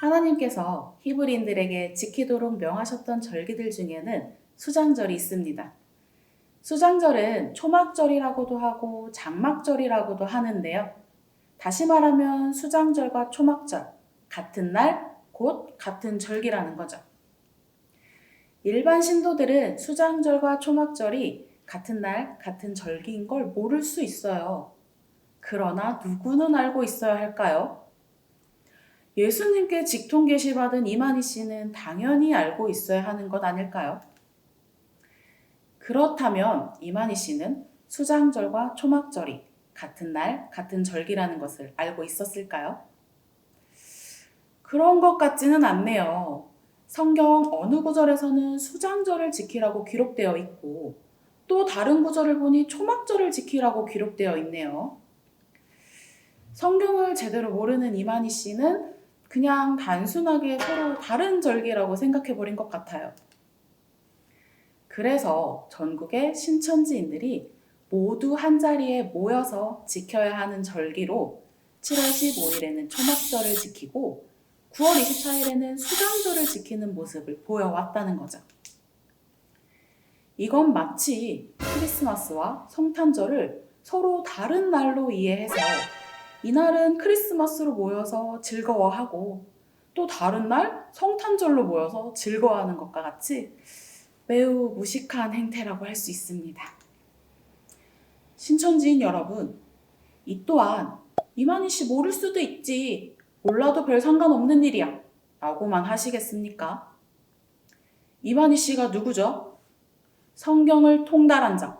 하나님께서 히브리인들에게 지키도록 명하셨던 절기들 중에는 수장절이 있습니다. 수장절은 초막절이라고도 하고 장막절이라고도 하는데요. 다시 말하면 수장절과 초막절, 같은 날, 곧 같은 절기라는 거죠. 일반 신도들은 수장절과 초막절이 같은 날, 같은 절기인 걸 모를 수 있어요. 그러나 누구는 알고 있어야 할까요? 예수님께 직통 계시받은 이만희 씨는 당연히 알고 있어야 하는 것 아닐까요? 그렇다면 이만희 씨는 수장절과 초막절이 같은 날, 같은 절기라는 것을 알고 있었을까요? 그런 것 같지는 않네요. 성경 어느 구절에서는 수장절을 지키라고 기록되어 있고 또 다른 구절을 보니 초막절을 지키라고 기록되어 있네요. 성경을 제대로 모르는 이만희 씨는 그냥 단순하게 서로 다른 절기라고 생각해 버린 것 같아요. 그래서 전국의 신천지인들이 모두 한자리에 모여서 지켜야 하는 절기로 7월 15일에는 초막절을 지키고 9월 24일에는 수장절을 지키는 모습을 보여왔다는 거죠. 이건 마치 크리스마스와 성탄절을 서로 다른 날로 이해해서 이날은 크리스마스로 모여서 즐거워하고 또 다른 날 성탄절로 모여서 즐거워하는 것과 같이 매우 무식한 행태라고 할 수 있습니다. 신천지인 여러분, 이 또한 이만희 씨 모를 수도 있지. 몰라도 별 상관없는 일이야. 라고만 하시겠습니까? 이만희 씨가 누구죠? 성경을 통달한 자,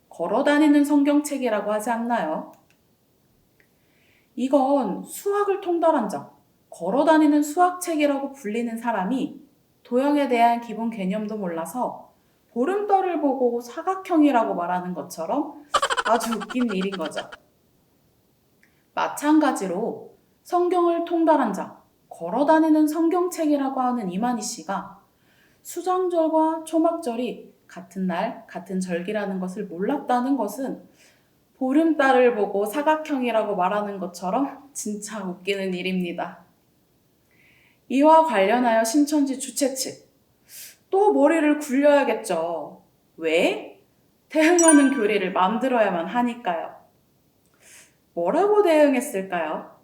걸어다니는 성경책이라고 하지 않나요? 이건 수학을 통달한 자, 걸어다니는 수학책이라고 불리는 사람이 도형에 대한 기본 개념도 몰라서 보름달을 보고 사각형이라고 말하는 것처럼 아주 웃긴 일인 거죠. 마찬가지로 성경을 통달한 자, 걸어다니는 성경책이라고 하는 이만희 씨가 수장절과 초막절이 같은 날, 같은 절기라는 것을 몰랐다는 것은 보름달을 보고 사각형이라고 말하는 것처럼 진짜 웃기는 일입니다. 이와 관련하여 신천지 주최 측, 또 머리를 굴려야겠죠. 왜? 대응하는 교리를 만들어야만 하니까요. 뭐라고 대응했을까요?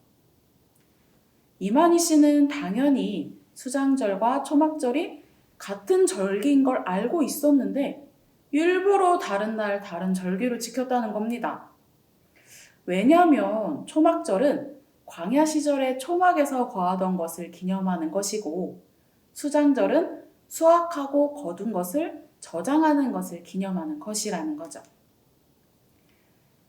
이만희 씨는 당연히 수장절과 초막절이 같은 절기인 걸 알고 있었는데 일부러 다른 날 다른 절기로 지켰다는 겁니다. 왜냐하면 초막절은 광야 시절에 초막에서 거하던 것을 기념하는 것이고 수장절은 수확하고 거둔 것을 저장하는 것을 기념하는 것이라는 거죠.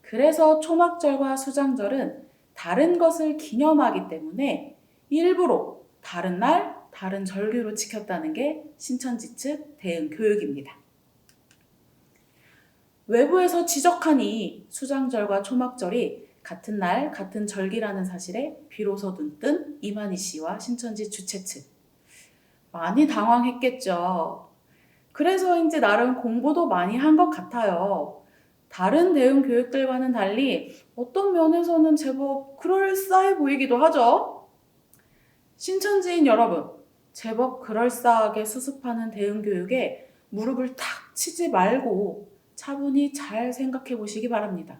그래서 초막절과 수장절은 다른 것을 기념하기 때문에 일부러 다른 날, 다른 절기로 지켰다는 게 신천지 측 대응 교육입니다. 외부에서 지적하니 수장절과 초막절이 같은 날, 같은 절기라는 사실에 비로소 눈뜬 이만희 씨와 신천지 주최 측. 많이 당황했겠죠. 그래서인지 나름 공부도 많이 한 것 같아요. 다른 대응 교육들과는 달리 어떤 면에서는 제법 그럴싸해 보이기도 하죠. 신천지인 여러분, 제법 그럴싸하게 수습하는 대응 교육에 무릎을 탁 치지 말고 차분히 잘 생각해 보시기 바랍니다.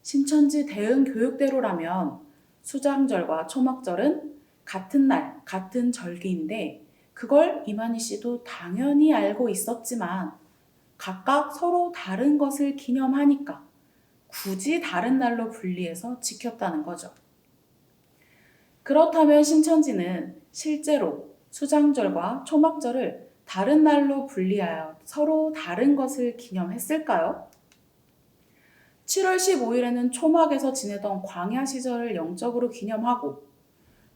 신천지 대응 교육대로라면 수장절과 초막절은 같은 날, 같은 절기인데 그걸 이만희 씨도 당연히 알고 있었지만 각각 서로 다른 것을 기념하니까 굳이 다른 날로 분리해서 지켰다는 거죠. 그렇다면 신천지는 실제로 수장절과 초막절을 다른 날로 분리하여 서로 다른 것을 기념했을까요? 7월 15일에는 초막에서 지내던 광야 시절을 영적으로 기념하고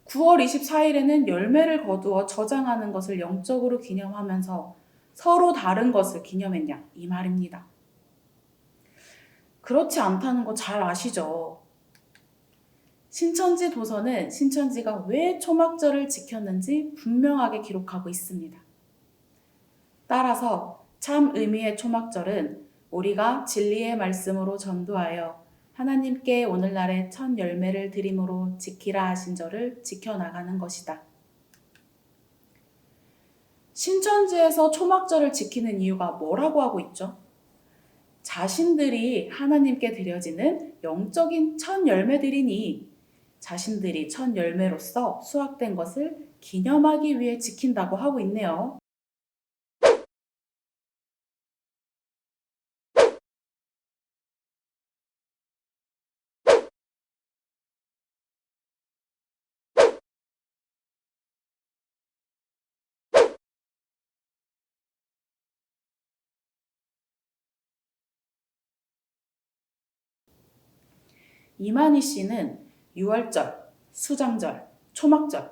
9월 24일에는 열매를 거두어 저장하는 것을 영적으로 기념하면서 서로 다른 것을 기념했냐 이 말입니다. 그렇지 않다는 거 잘 아시죠? 신천지 도서는 신천지가 왜 초막절을 지켰는지 분명하게 기록하고 있습니다. 따라서 참 의미의 초막절은 우리가 진리의 말씀으로 전도하여 하나님께 오늘날의 첫 열매를 드림으로 지키라 하신 저를 지켜나가는 것이다. 신천지에서 초막절을 지키는 이유가 뭐라고 하고 있죠? 자신들이 하나님께 드려지는 영적인 첫 열매들이니 자신들이 첫 열매로서 수확된 것을 기념하기 위해 지킨다고 하고 있네요. 이만희 씨는 유월절, 수장절, 초막절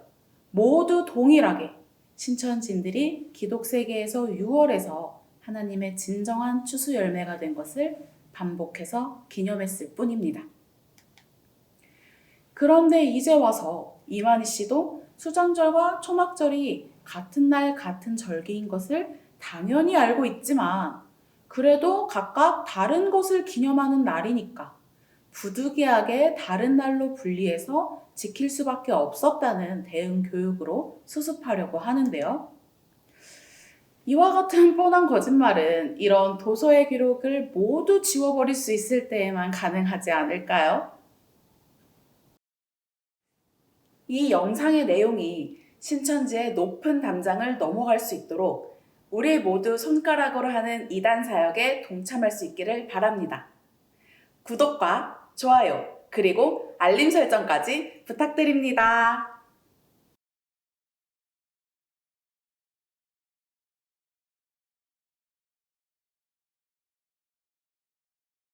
모두 동일하게 신천지인들이 기독세계에서 6월에서 하나님의 진정한 추수 열매가 된 것을 반복해서 기념했을 뿐입니다. 그런데 이제 와서 이만희 씨도 수장절과 초막절이 같은 날 같은 절기인 것을 당연히 알고 있지만 그래도 각각 다른 것을 기념하는 날이니까 부득이하게 다른 날로 분리해서 지킬 수밖에 없었다는 대응 교육으로 수습하려고 하는데요. 이와 같은 뻔한 거짓말은 이런 도서의 기록을 모두 지워버릴 수 있을 때에만 가능하지 않을까요? 이 영상의 내용이 신천지의 높은 담장을 넘어갈 수 있도록 우리 모두 손가락으로 하는 이단 사역에 동참할 수 있기를 바랍니다. 구독과 좋아요, 그리고 알림 설정까지 부탁드립니다.